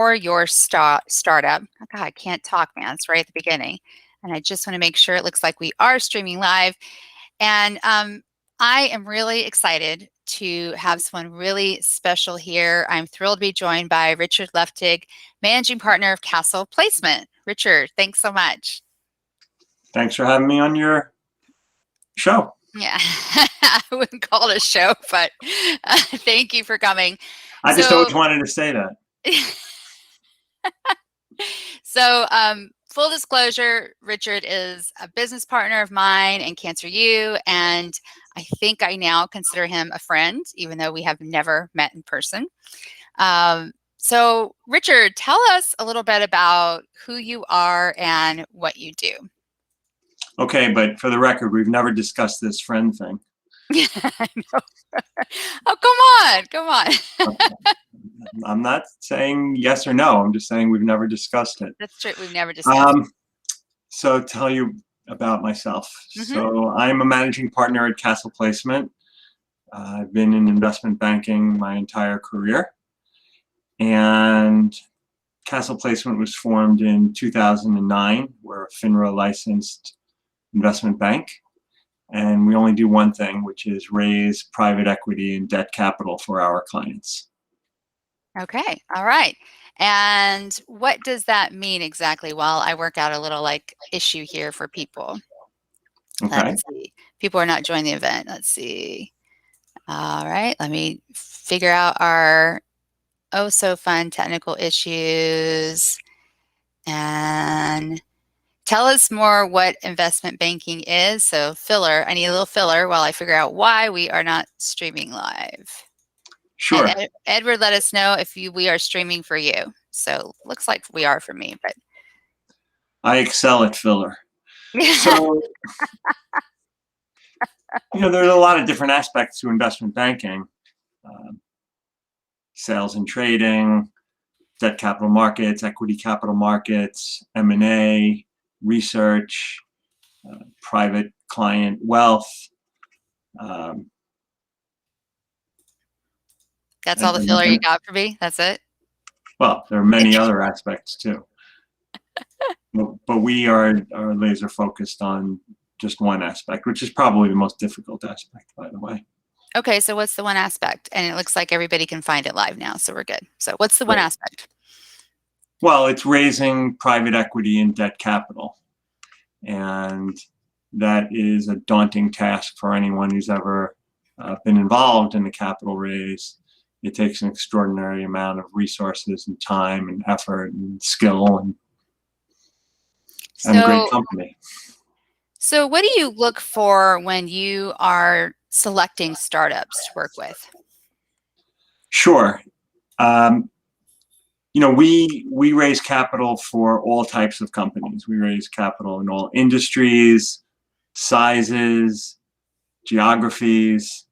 for your startup. Oh, God, I can't talk, man. It's right at the beginning. And I just want to make sure it looks like we are streaming live. And I am really excited to have someone really special here. I'm thrilled to be joined by Richard Luftig, Managing Partner of Castle Placement. Richard, thanks so much. Thanks for having me on your show. Yeah, I wouldn't call it a show, but thank you for coming. I just always wanted to say that. So, full disclosure, Richard is a business partner of mine and Cancer U, and I think I now consider him a friend, even though we have never met in person. So, Richard, tell us a little bit about who you are and what you do. Okay, but for the record, we've never discussed this friend thing. I know. Oh, come on. Okay. I'm not saying yes or no. I'm just saying we've never discussed it. That's true. We've never discussed it. So tell you about myself. So I'm a managing partner at Castle Placement. I've been in investment banking my entire career. And Castle Placement was formed in 2009. We're a FINRA licensed investment bank. And we only do one thing, which is raise private equity and debt capital for our clients. Okay. All right. And what does that mean exactly? Well, I work out a little issue here for people. Okay. Let's see. People are not joining the event. Let's see. All right. Let me figure out our so fun technical issues and tell us more what investment banking is. So filler, I need a little filler while I figure out why we are not streaming live. Sure. And Edward, let us know if we are streaming for you. So looks like we are for me, but I excel at filler. So, there's a lot of different aspects to investment banking. Sales and trading, debt capital markets, equity capital markets, M&A, research, private client wealth. That's all the filler you got for me? That's it? Well, there are many other aspects too. But we are laser focused on just one aspect, which is probably the most difficult aspect, by the way. Okay, so what's the one aspect? And it looks like everybody can find it live now, so we're good. So what's the one aspect? Well, it's raising private equity and debt capital. And that is a daunting task for anyone who's ever been involved in a capital raise. It takes an extraordinary amount of resources and time and effort and skill and great company. So what do you look for when you are selecting startups to work with? Sure. We raise capital for all types of companies. We raise capital in all industries, sizes, geographies,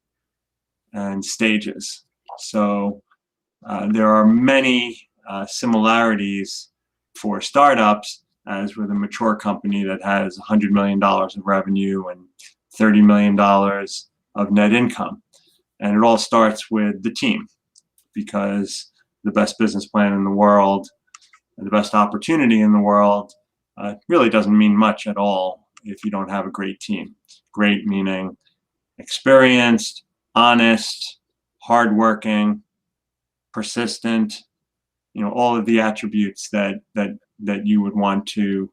and stages. So there are many similarities for startups as with a mature company that has $100 million of revenue and $30 million of net income. And it all starts with the team, because the best business plan in the world and the best opportunity in the world really doesn't mean much at all if you don't have a great team. Great meaning experienced, honest, hardworking, persistent, all of the attributes that you would want to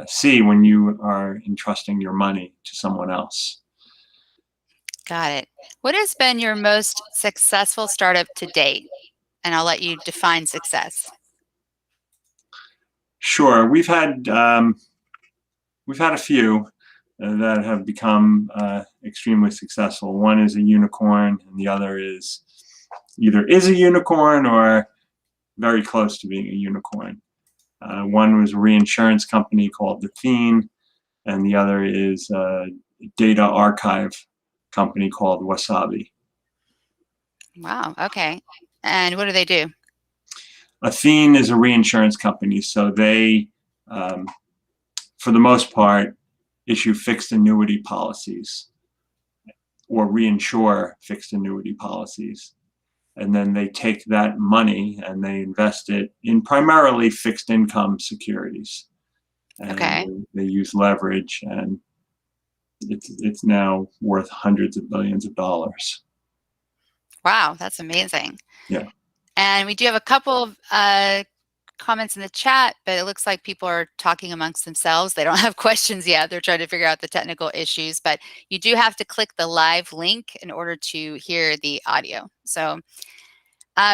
see when you are entrusting your money to someone else. Got it. What has been your most successful startup to date? And I'll let you define success. Sure. We've had a few that have become extremely successful. One is a unicorn, and the other is either a unicorn or very close to being a unicorn. One was a reinsurance company called Athene, and the other is a data archive company called Wasabi. Wow. Okay. And what do they do? Athene is a reinsurance company, so they, for the most part, issue fixed annuity policies or reinsure fixed annuity policies. and then they take that money and they invest it in primarily fixed income securities. And Okay. they use leverage, and it's now worth hundreds of billions of dollars. Wow, that's amazing. Yeah. And we do have a couple of comments in the chat, but it looks like people are talking amongst themselves. They don't have questions yet. They're trying to figure out the technical issues, but you do have to click the live link in order to hear the audio. So,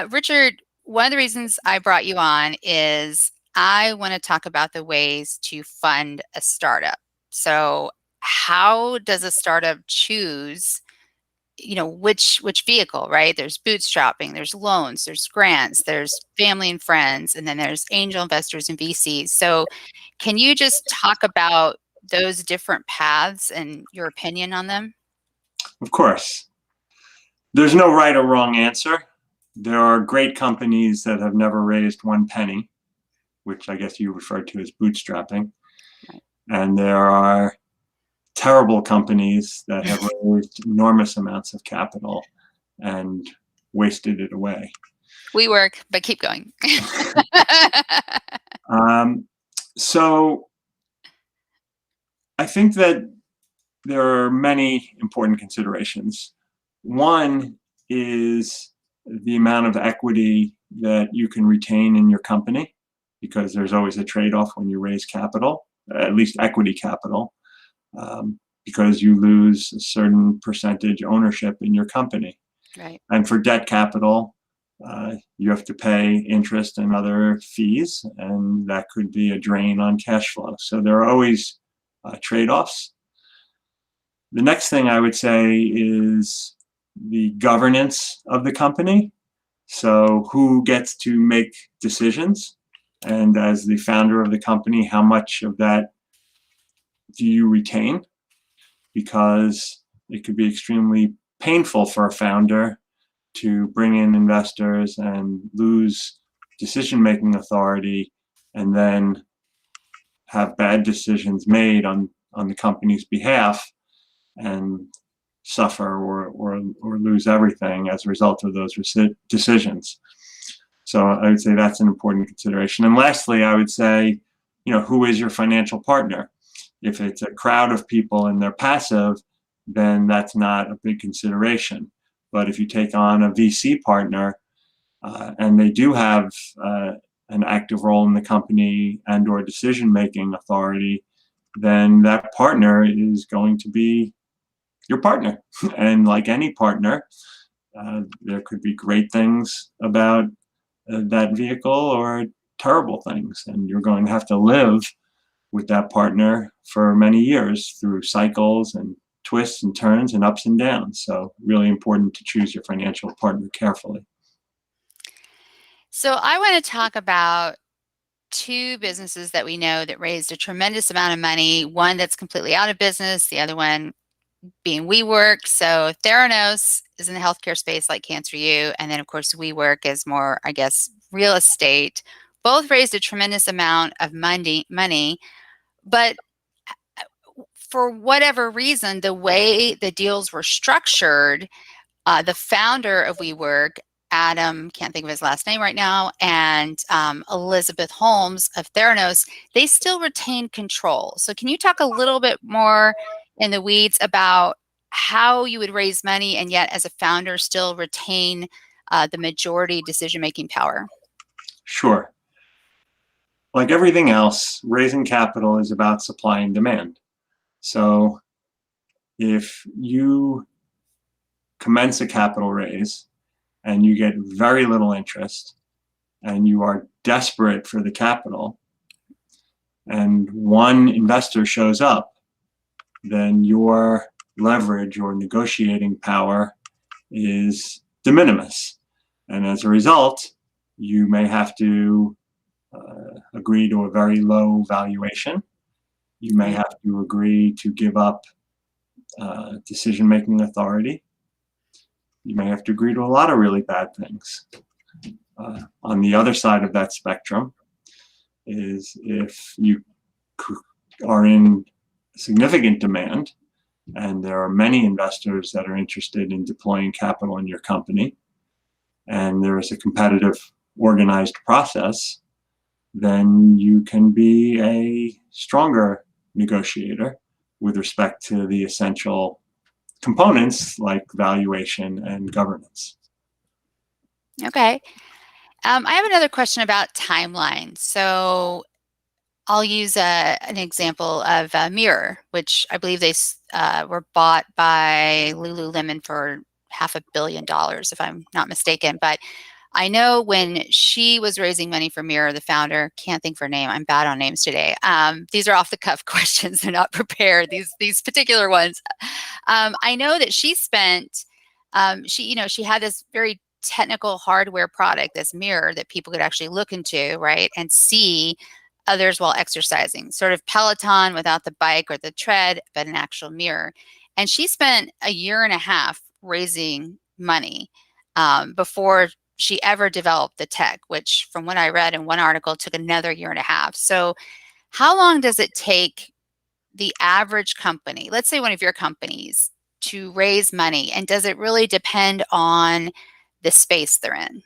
Richard, one of the reasons I brought you on is I want to talk about the ways to fund a startup. So, how does a startup choose which vehicle, right? There's bootstrapping, there's loans, there's grants, there's family and friends, and then there's angel investors and VCs. So can you just talk about those different paths and your opinion on them? Of course. There's no right or wrong answer. There are great companies that have never raised one penny, which I guess you referred to as bootstrapping. Right. And there are terrible companies that have raised enormous amounts of capital and wasted it away. WeWork, but keep going. So I think that there are many important considerations. One is the amount of equity that you can retain in your company, because there's always a trade-off when you raise capital, at least equity capital, because you lose a certain percentage ownership in your company. Right. And for debt capital, you have to pay interest and other fees, and that could be a drain on cash flow. So there are always trade-offs. The next thing I would say is the governance of the company. So who gets to make decisions? And as the founder of the company, how much of that do you retain? Because it could be extremely painful for a founder to bring in investors and lose decision-making authority, and then have bad decisions made on the company's behalf and suffer or lose everything as a result of those decisions. So I would say that's an important consideration. And lastly, I would say, who is your financial partner? If it's a crowd of people and they're passive, then that's not a big consideration. But if you take on a VC partner and they do have an active role in the company and or decision-making authority, then that partner is going to be your partner. And like any partner, there could be great things about that vehicle or terrible things. And you're going to have to live with that partner for many years through cycles and twists and turns and ups and downs. So really important to choose your financial partner carefully. So I want to talk about two businesses that we know that raised a tremendous amount of money. One that's completely out of business, the other one being WeWork. So Theranos is in the healthcare space like CancerU, and then of course WeWork is more, I guess, real estate. Both raised a tremendous amount of money, but for whatever reason, the way the deals were structured, the founder of WeWork, Adam, can't think of his last name right now, and Elizabeth Holmes of Theranos, they still retain control. So can you talk a little bit more in the weeds about how you would raise money and yet as a founder still retain the majority decision-making power? Sure. Like everything else, raising capital is about supply and demand. So if you commence a capital raise and you get very little interest and you are desperate for the capital and one investor shows up, then your leverage or negotiating power is de minimis. And as a result, you may have to agree to a very low valuation. You may have to agree to give up decision-making authority. You may have to agree to a lot of really bad things. On the other side of that spectrum is if you are in significant demand and there are many investors that are interested in deploying capital in your company, and there is a competitive, organized process, then you can be a stronger negotiator with respect to the essential components like valuation and governance. Okay. I have another question about timelines. So I'll use an example of Mirror, which I believe they were bought by Lululemon for $500 million, if I'm not mistaken. But I know when she was raising money for Mirror, the founder, can't think of her name. I'm bad on names today. These are off the cuff questions. They're not prepared. These particular ones. I know that she spent. She had this very technical hardware product, this mirror that people could actually look into, right, and see others while exercising, sort of Peloton without the bike or the tread, but an actual mirror. And she spent a year and a half raising money before she ever developed the tech, which from what I read in one article took another year and a half. So how long does it take the average company, let's say one of your companies, to raise money? And does it really depend on the space they're in?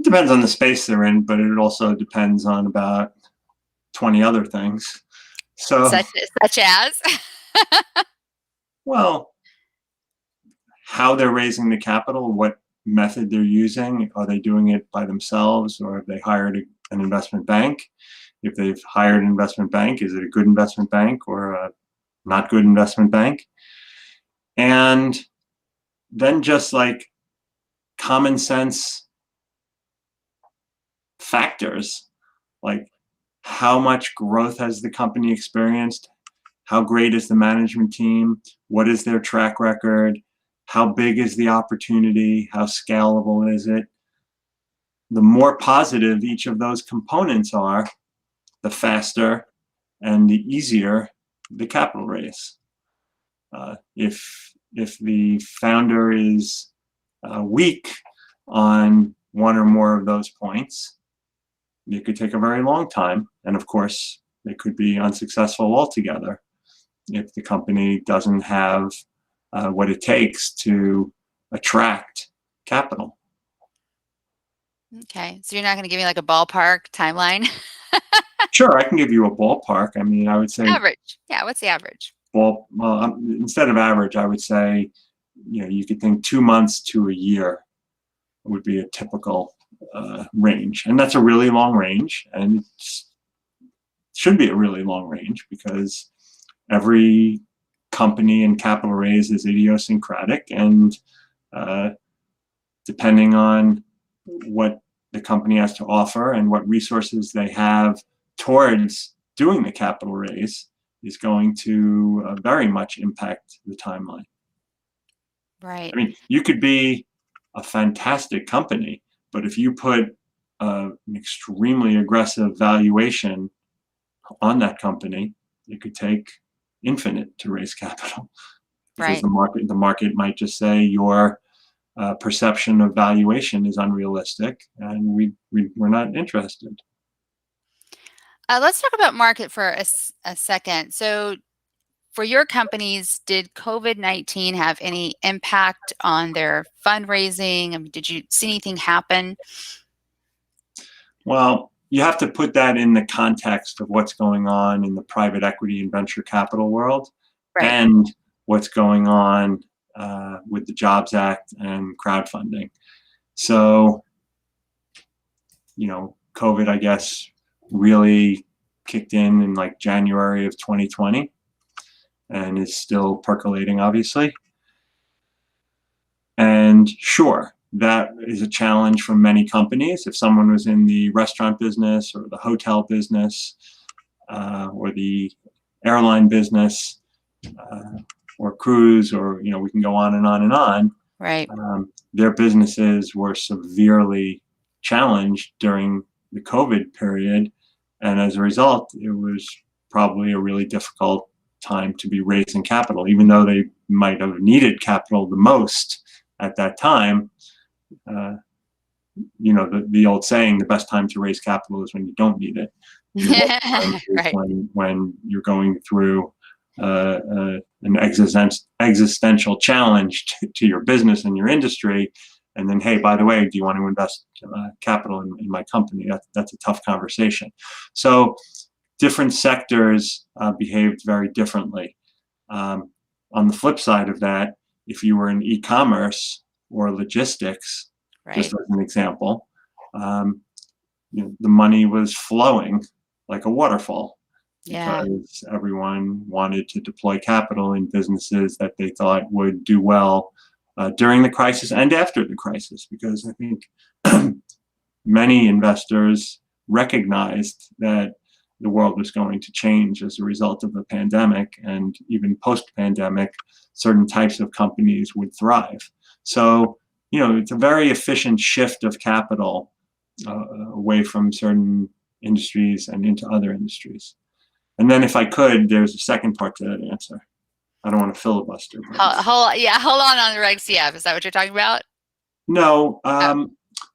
It depends on the space they're in, but it also depends on about 20 other things. So, such as? well, how they're raising the capital, what method they're using. Are they doing it by themselves, or have they hired an investment bank? If they've hired an investment bank, is it a good investment bank or a not good investment bank? And then just like common sense factors, like how much growth has the company experienced? How great is the management team? What is their track record? How big is the opportunity? How scalable is it? The more positive each of those components are, the faster and the easier the capital raise. If the founder is weak on one or more of those points, it could take a very long time. And of course, they could be unsuccessful altogether if the company doesn't have what it takes to attract capital. Okay, so you're not going to give me like a ballpark timeline? Sure, I can give you a ballpark. I mean, I would say average. Yeah, what's the average? Well, instead of average, I would say, you could think 2 months to a year would be a typical range. And that's a really long range, and it should be a really long range because every company and capital raise is idiosyncratic, and depending on what the company has to offer and what resources they have towards doing the capital raise is going to very much impact the timeline. Right. I mean, you could be a fantastic company, but if you put an extremely aggressive valuation on that company, it could take infinite to raise capital. Because right. the market might just say your perception of valuation is unrealistic, and we're not interested. Let's talk about market for a second. So for your companies, did COVID-19 have any impact on their fundraising? I mean, did you see anything happen? Well, you have to put that in the context of what's going on in the private equity and venture capital world, Right. and what's going on with the Jobs Act and crowdfunding. So, COVID, I guess, really kicked in like January of 2020 and is still percolating, obviously. And sure, that is a challenge for many companies. If someone was in the restaurant business or the hotel business or the airline business or cruise, or we can go on and on and on. Right. Their businesses were severely challenged during the COVID period, and as a result, it was probably a really difficult time to be raising capital, even though they might have needed capital the most at that time. The old saying, the best time to raise capital is when you don't need it. Right. when you're going through an existential challenge to your business and your industry. And then, hey, by the way, do you want to invest capital in my company? That's a tough conversation. So different sectors behaved very differently. On the flip side of that, if you were in e-commerce or logistics, just as an example, the money was flowing like a waterfall because everyone wanted to deploy capital in businesses that they thought would do well during the crisis and after the crisis, because I think many investors recognized that the world was going to change as a result of the pandemic, and even post-pandemic, certain types of companies would thrive. So, it's a very efficient shift of capital away from certain industries and into other industries. And then if I could, there's a second part to that answer. I don't want to filibuster. Hold on the Reg CF. Is that what you're talking about? No.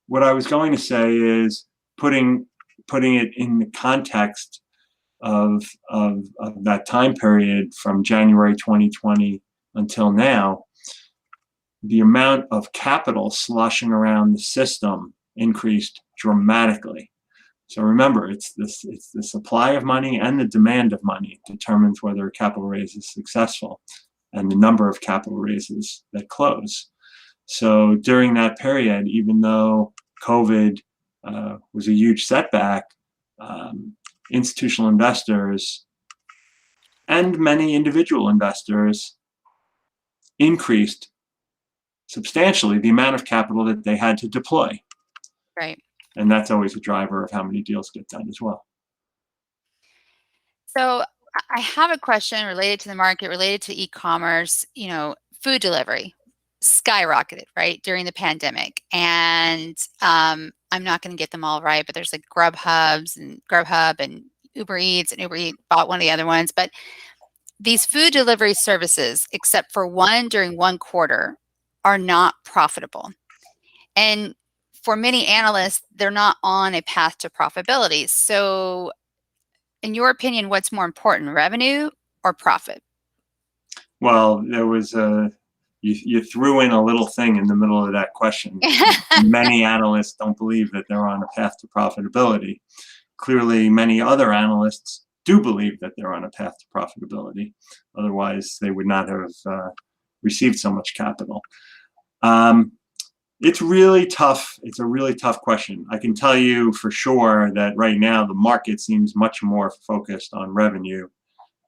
What I was going to say is putting it in the context of that time period from January 2020 until now, the amount of capital sloshing around the system increased dramatically. So remember, it's the supply of money and the demand of money determines whether a capital raise is successful, and the number of capital raises that close. So during that period, even though COVID was a huge setback, institutional investors and many individual investors increased substantially the amount of capital that they had to deploy. Right. And that's always a driver of how many deals get done as well. So I have a question related to the market, related to e-commerce. Food delivery skyrocketed, right, during the pandemic. And I'm not going to get them all right, but there's like Grubhub and Uber Eats, and Uber Eats bought one of the other ones. But these food delivery services, except for one during one quarter, are not profitable. And for many analysts, they're not on a path to profitability. So in your opinion, what's more important, revenue or profit? Well, there was you threw in a little thing in the middle of that question. Many analysts don't believe that they're on a path to profitability. Clearly, many other analysts do believe that they're on a path to profitability. Otherwise, they would not have received so much capital. It's really tough. It's a really tough question. I can tell you for sure that right now the market seems much more focused on revenue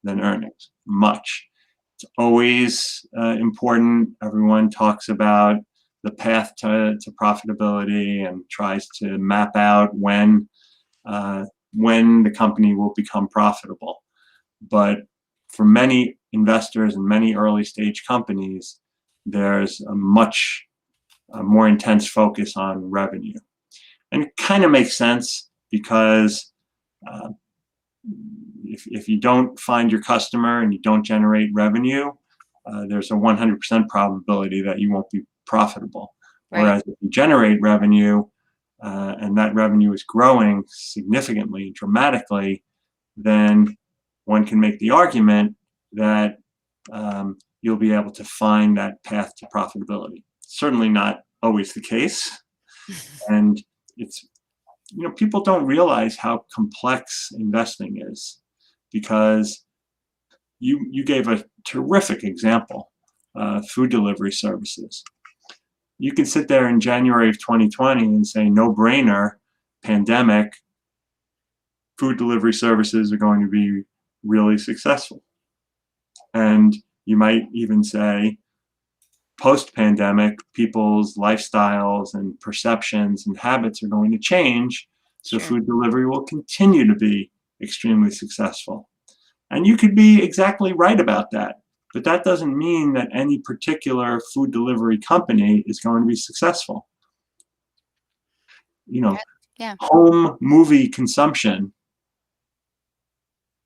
than earnings. Much. It's always important. Everyone talks about the path to profitability and tries to map out when the company will become profitable. But for many investors and many early stage companies, there's a much more intense focus on revenue. And it kind of makes sense because if you don't find your customer and you don't generate revenue, there's a 100% probability that you won't be profitable. Right. Whereas if you generate revenue and that revenue is growing significantly, dramatically, then one can make the argument that you'll be able to find that path to profitability. Certainly not always the case. And it's, people don't realize how complex investing is, because you gave a terrific example, food delivery services. You can sit there in January of 2020 and say, no brainer, pandemic, food delivery services are going to be really successful. And you might even say, post-pandemic, people's lifestyles and perceptions and habits are going to change, so Sure. Food delivery will continue to be extremely successful. And you could be exactly right about that, but that doesn't mean that any particular food delivery company is going to be successful. Yeah. Home movie consumption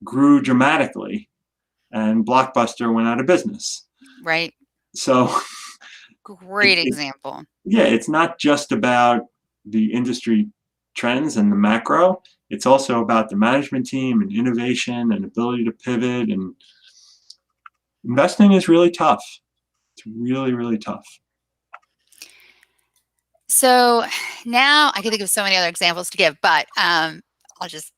grew dramatically, and Blockbuster went out of business. Right. So great example. Yeah, it's not just about the industry trends and the macro. It's also about the management team and innovation and ability to pivot and investing is really tough. It's really, really tough. So now I can think of so many other examples to give, but I'll just,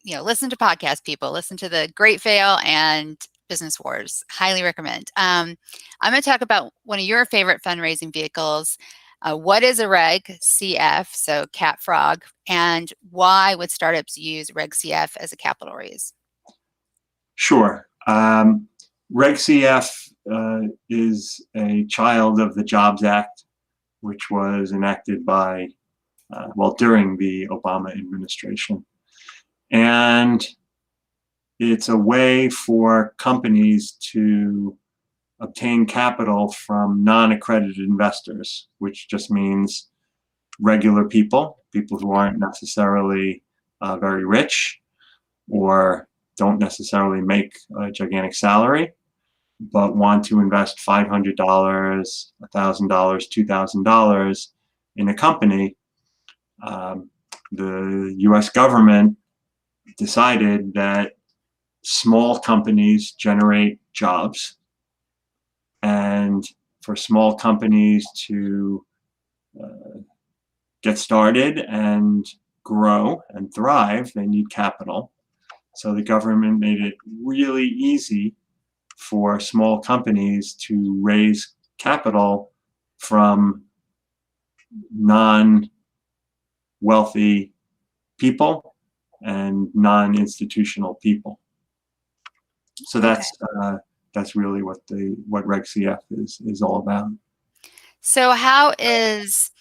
listen to podcast people, listen to the Great Fail and Business Wars. Highly recommend. I'm going to talk about one of your favorite fundraising vehicles. What is a Reg CF, so cat frog, and why would startups use Reg CF as a capital raise? Sure. Reg CF is a child of the Jobs Act, which was enacted by, during the Obama administration. And it's a way for companies to obtain capital from non-accredited investors, which just means regular people who aren't necessarily very rich or don't necessarily make a gigantic salary, but want to invest $500, $1,000, $2,000 in a company. The US government decided that small companies generate jobs, and for small companies to get started and grow and thrive, they need capital. So the government made it really easy for small companies to raise capital from non-wealthy people and non-institutional people. So that's really what Reg CF is all about. So how is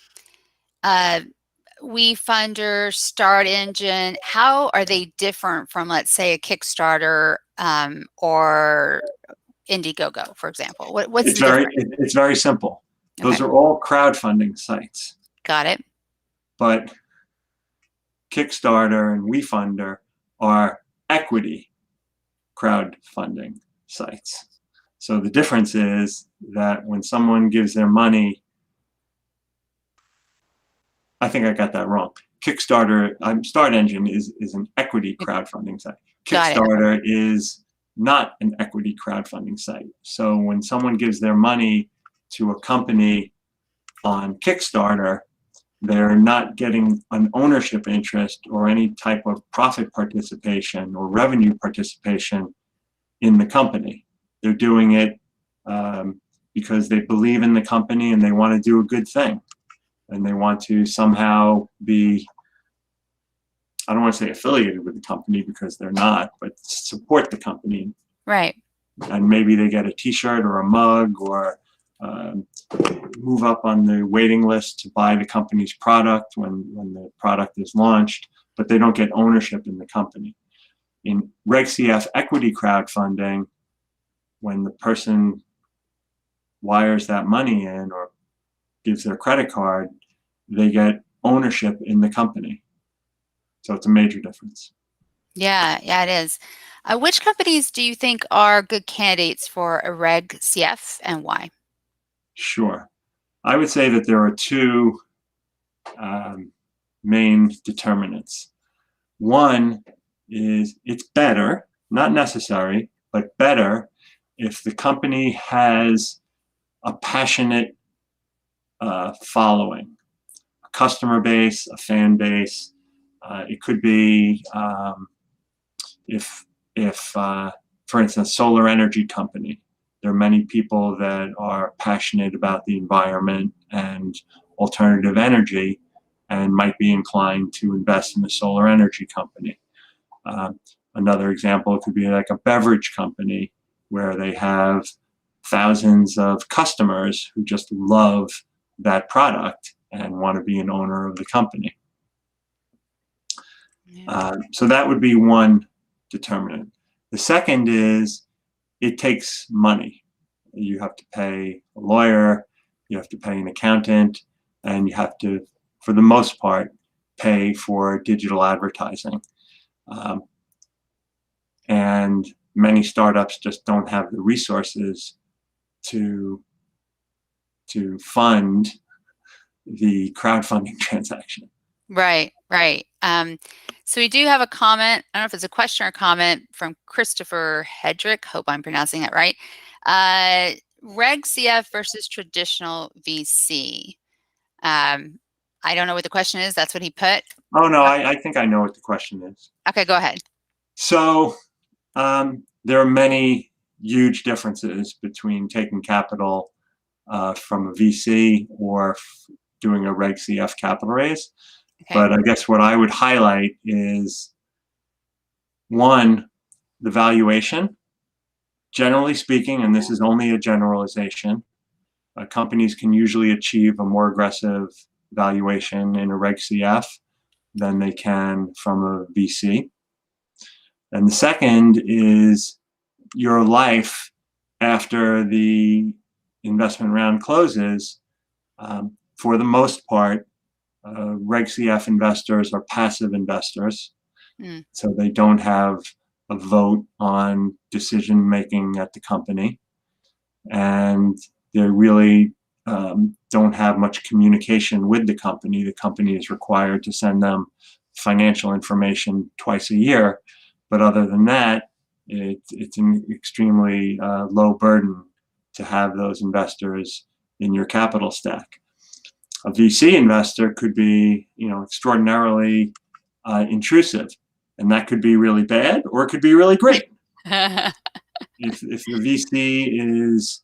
WeFunder, Start Engine, how are they different from, let's say, a Kickstarter or Indiegogo, for example? What's the difference? It's very simple. Those are all crowdfunding sites. Got it. But Kickstarter and WeFunder are equity crowdfunding sites. So the difference is that when someone gives their money, I think I got that wrong. Kickstarter, Start Engine is an equity crowdfunding site. Kickstarter is not an equity crowdfunding site. So when someone gives their money to a company on Kickstarter, they're not getting an ownership interest or any type of profit participation or revenue participation in the company. They're doing it because they believe in the company and they want to do a good thing. And they want to somehow be, I don't want to say affiliated with the company because they're not, but support the company. Right. And maybe they get a t-shirt or a mug or move up on the waiting list to buy the company's product when the product is launched, but they don't get ownership in the company. In Reg CF equity crowdfunding, when the person wires that money in or gives their credit card, they get ownership in the company. So it's a major difference. Yeah, it is. Which companies do you think are good candidates for a Reg CF and why? Sure. I would say that there are two main determinants. One is it's better, not necessary, but better if the company has a passionate following, a customer base, a fan base. It could be if for instance, solar energy company. There are many people that are passionate about the environment and alternative energy and might be inclined to invest in a solar energy company. Another example could be like a beverage company where they have thousands of customers who just love that product and want to be an owner of the company. So that would be one determinant. The second is it takes money. You have to pay a lawyer, you have to pay an accountant, and you have to, for the most part, pay for digital advertising. And many startups just don't have the resources to fund the crowdfunding transaction. Right. So we do have a comment. I don't know if it's a question or comment from Christopher Hedrick. Hope I'm pronouncing that right. Reg CF versus traditional VC. I don't know what the question is. That's what he put. Oh, no, I think I know what the question is. Okay, go ahead. So there are many huge differences between taking capital from a VC or doing a Reg CF capital raise. Okay. But I guess what I would highlight is, one, the valuation. Generally speaking, and this is only a generalization, companies can usually achieve a more aggressive valuation in a Reg CF than they can from a VC. And the second is your life after the investment round closes. For the most part, Reg CF investors are passive investors, so they don't have a vote on decision making at the company, and they really don't have much communication with the company. The company is required to send them financial information twice a year, but other than that, it's an extremely low burden to have those investors in your capital stack. A VC investor could be, extraordinarily intrusive, and that could be really bad, or it could be really great. If the VC is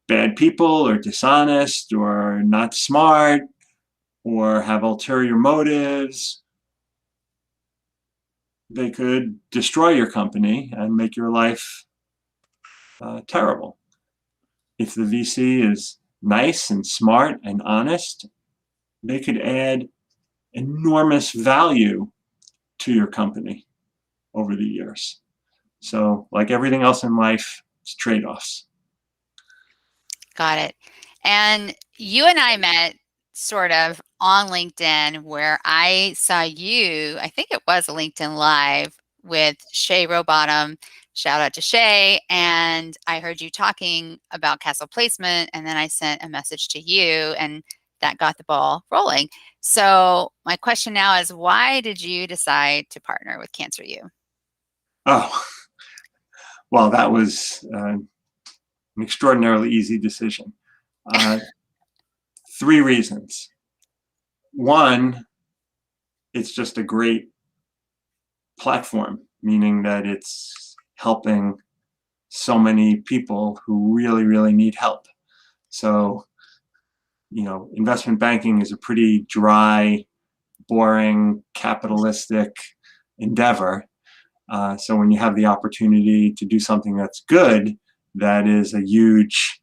bad people, or dishonest, or not smart, or have ulterior motives, they could destroy your company and make your life terrible. If the VC is nice and smart and honest, they could add enormous value to your company over the years. So, like everything else in life, it's trade-offs. Got it. And you and I met sort of on LinkedIn, where I saw you, I think it was a LinkedIn Live with Shay Rowbottom. Shout out to Shay. And I heard you talking about Castle Placement, and then I sent a message to you, and that got the ball rolling. So my question now is, why did you decide to partner with CancerU? Oh, well, that was an extraordinarily easy decision. 3 reasons. One, it's just a great platform, meaning that it's helping so many people who really, really need help. So, investment banking is a pretty dry, boring, capitalistic endeavor. So when you have the opportunity to do something that's good, that is a huge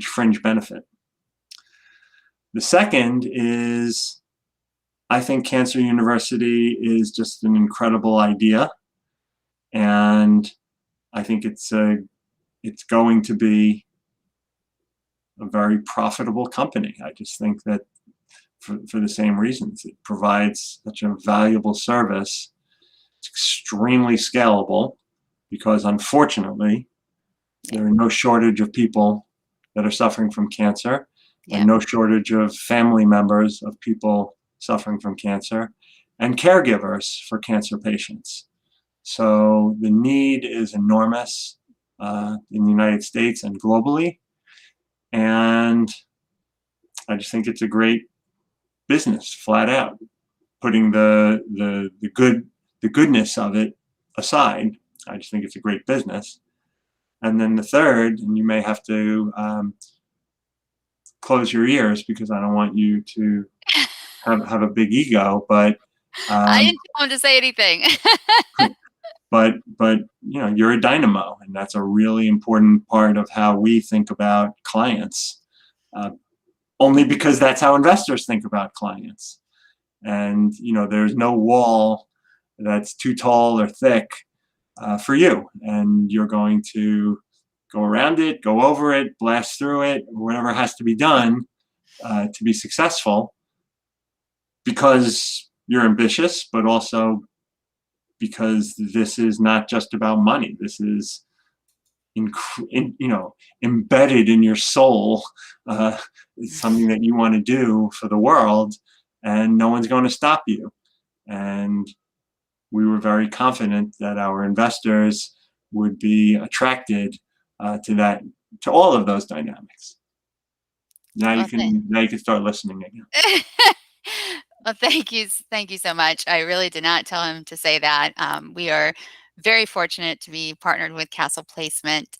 fringe benefit. The second is, I think Cancer University is just an incredible idea, and I think it's going to be a very profitable company. I just think that for the same reasons, it provides such a valuable service. It's extremely scalable because, unfortunately, there are no shortage of people that are suffering from cancer, and no shortage of family members of people suffering from cancer, and caregivers for cancer patients. So the need is enormous in the United States and globally, and I just think it's a great business, flat out. Putting the goodness of it aside, I just think it's a great business. And then the third, and you may have to close your ears because I don't want you to have a big ego, but I didn't want to say anything. but you're a dynamo, and that's a really important part of how we think about clients. Only because that's how investors think about clients. And there's no wall that's too tall or thick for you, and you're going to go around it, go over it, blast through it, whatever has to be done to be successful, because you're ambitious, but also because this is not just about money. This is embedded in your soul. It's something that you want to do for the world, and no one's going to stop you. And we were very confident that our investors would be attracted to all of those dynamics. Now you can start listening again. Well, thank you so much. I really did not tell him to say that. We are very fortunate to be partnered with Castle Placement,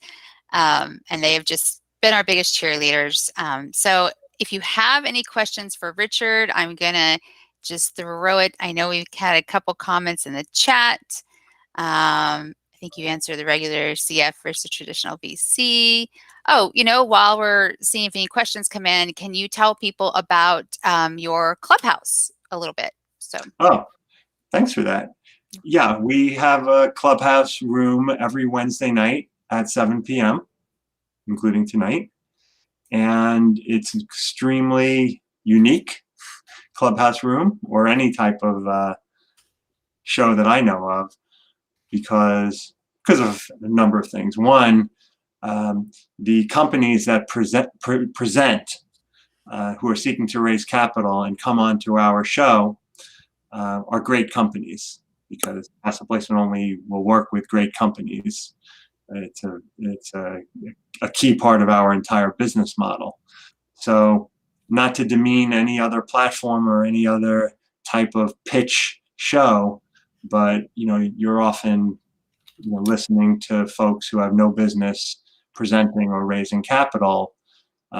and they have just been our biggest cheerleaders. So if you have any questions for Richard, I'm gonna just throw it. I know we've had a couple comments in the chat. I think you answered the regular CF versus traditional VC. Oh, while we're seeing if any questions come in, can you tell people about your clubhouse a little bit? Oh, thanks for that. Yeah, we have a clubhouse room every Wednesday night at 7 p.m., including tonight. And it's an extremely unique clubhouse room, or any type of show that I know of, because of a number of things. One, the companies that present who are seeking to raise capital and come onto our show are great companies, because Castle Placement only will work with great companies. It's a key part of our entire business model. So, not to demean any other platform or any other type of pitch show, but you're often listening to folks who have no business presenting or raising capital. They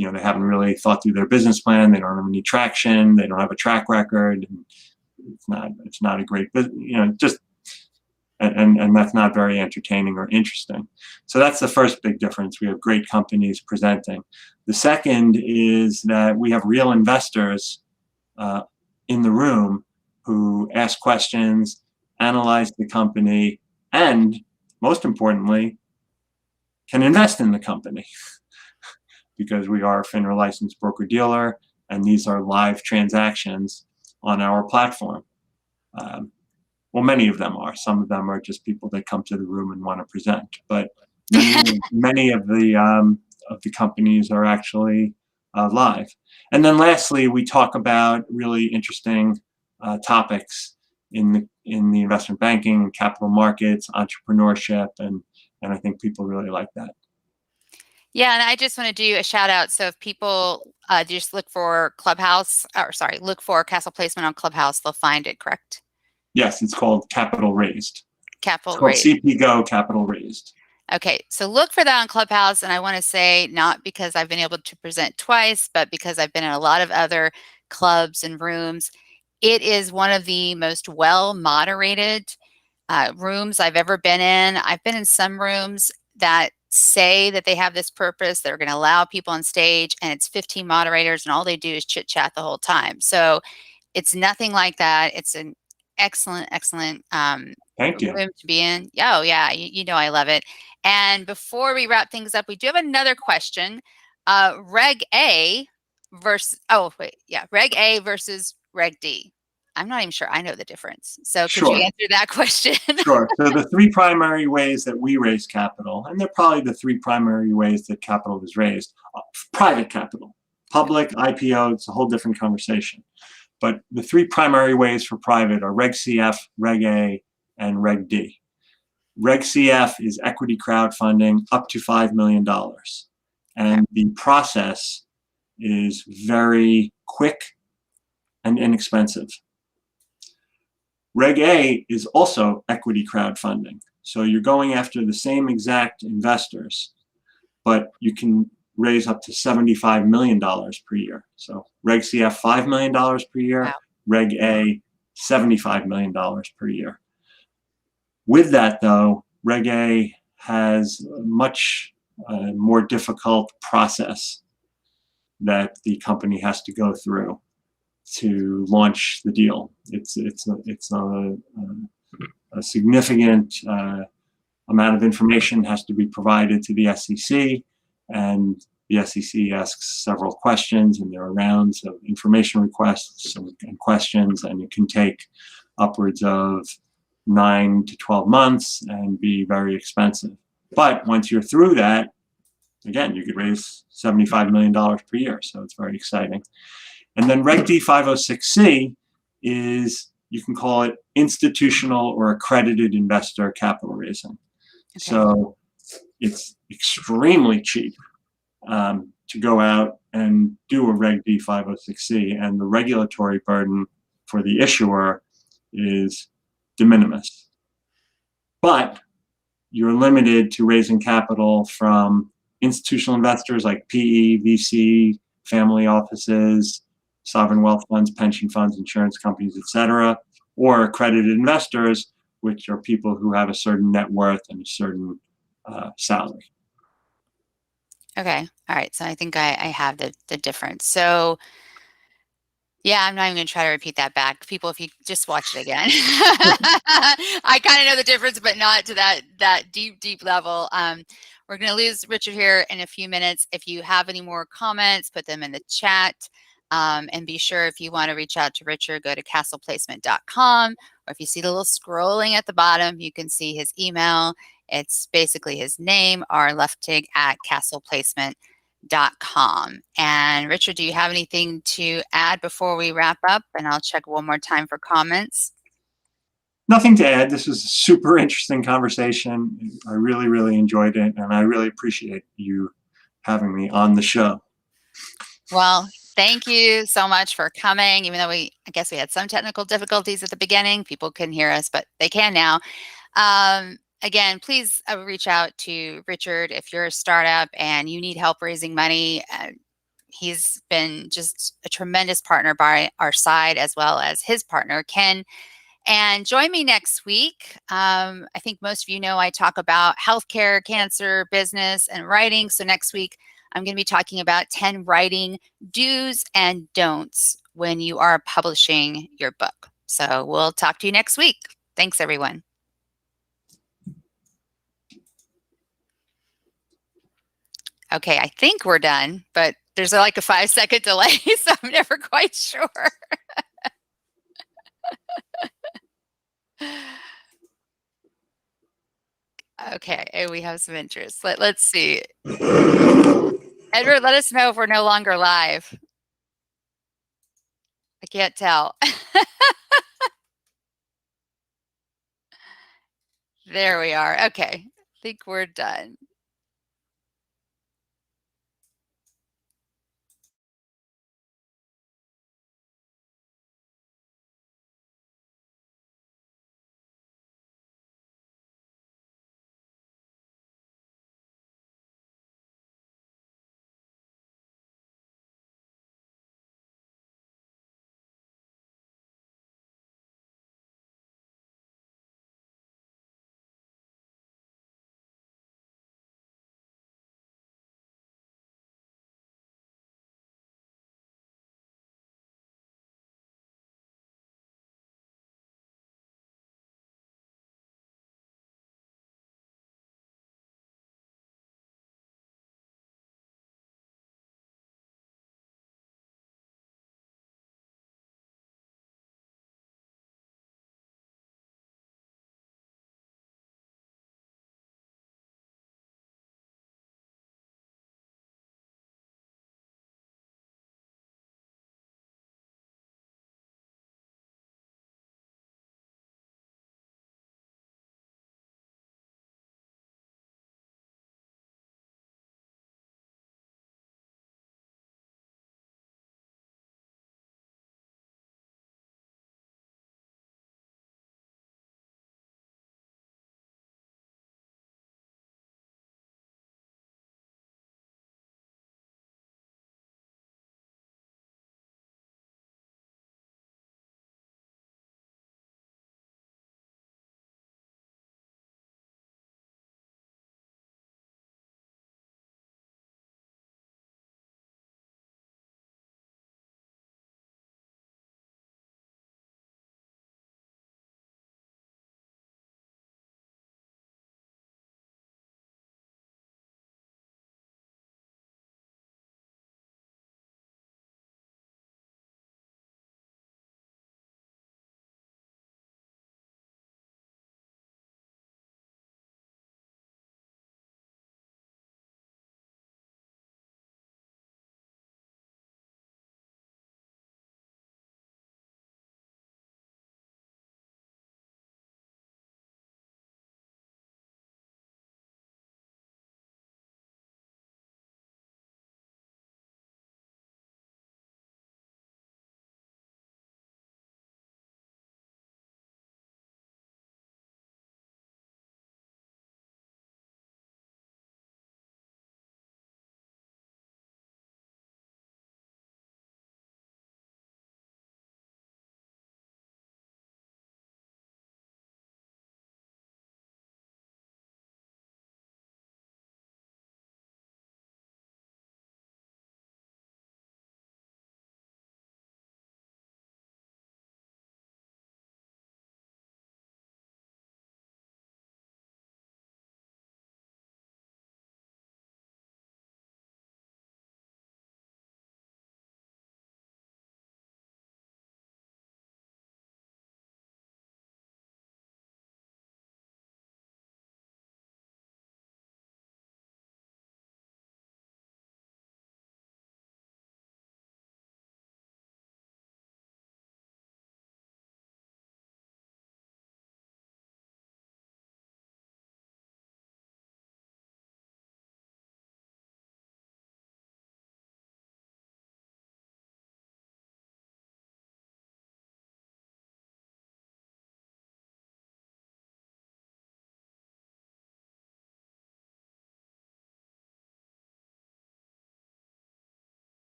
haven't really thought through their business plan. They don't have any traction. They don't have a track record. It's not a great business. And that's not very entertaining or interesting. So that's the first big difference. We have great companies presenting. The second is that we have real investors in the room who ask questions, analyze the company, and most importantly, can invest in the company, because we are a FINRA licensed broker-dealer, and these are live transactions on our platform. Well, many of them are. Some of them are just people that come to the room and want to present, but many of the companies are actually live. And then lastly, we talk about really interesting topics in the investment banking and capital markets, entrepreneurship, and I think people really like that. Yeah, and I just want to do a shout out. So if people just look for look for Castle Placement on Clubhouse, they'll find it, correct? Yes, it's called Capital Raised. Capital Raised. CPGO Capital Raised. Okay, so look for that on Clubhouse. And I want to say, not because I've been able to present twice, but because I've been in a lot of other clubs and rooms. It is one of the most well-moderated rooms I've ever been in. I've been in some rooms that say that they have this purpose. They're going to allow people on stage, and it's 15 moderators, and all they do is chit-chat the whole time. So it's nothing like that. It's an excellent Thank you. room to be in. Oh yeah, I love it. And before we wrap things up, we do have another question. Reg A versus Reg D. I'm not even sure I know the difference. So could you answer that question? Sure. So the three primary ways that we raise capital, and they're probably the three primary ways that capital is raised: private capital, public, IPO, it's a whole different conversation. But the three primary ways for private are Reg CF, Reg A, and Reg D. Reg CF is equity crowdfunding up to $5 million. And the process is very quick and inexpensive. Reg A is also equity crowdfunding. So you're going after the same exact investors, but you can raise up to $75 million per year. So Reg CF, $5 million per year. Wow. Reg A, $75 million per year. With that, though, Reg A has a much more difficult process that the company has to go through to launch the deal. It's a significant amount of information has to be provided to the SEC, and the SEC asks several questions, and there are rounds of information requests and questions, and it can take upwards of 9 to 12 months and be very expensive. But once you're through that, again, you could raise $75 million per year, so it's very exciting. And then Reg D 506C is, you can call it institutional or accredited investor capital raising. So it's extremely cheap to go out and do a Reg D 506C, and the regulatory burden for the issuer is de minimis. But you're limited to raising capital from institutional investors like PE, VC, family offices, sovereign wealth funds, pension funds, insurance companies, etc., or accredited investors, which are people who have a certain net worth and a certain salary. Okay. All right. So I think I have the difference. So yeah, I'm not even going to try to repeat that back. People, if you just watch it again, I kind of know the difference, but not to that deep level. We're going to lose Richard here in a few minutes. If you have any more comments, put them in the chat. And be sure, if you want to reach out to Richard, go to castleplacement.com, or if you see the little scrolling at the bottom, you can see his email. It's basically his name, rluftig@castleplacement.com. And Richard, do you have anything to add before we wrap up? And I'll check one more time for comments. Nothing to add. This was a super interesting conversation. I really, really enjoyed it, and I really appreciate you having me on the show. Well, thank you so much for coming. Even though I guess we had some technical difficulties at the beginning, people couldn't hear us, but they can now. Again, please reach out to Richard if you're a startup and you need help raising money. He's been just a tremendous partner by our side, as well as his partner, Ken. And join me next week. I think most of you know I talk about healthcare, cancer, business, and writing. So next week, I'm going to be talking about 10 writing do's and don'ts when you are publishing your book. So we'll talk to you next week. Thanks, everyone. Okay, I think we're done, but there's like a 5-second delay, so I'm never quite sure. Okay, we have some interest. Let's see. Edward, let us know if we're no longer live. I can't tell. There we are. Okay, I think we're done.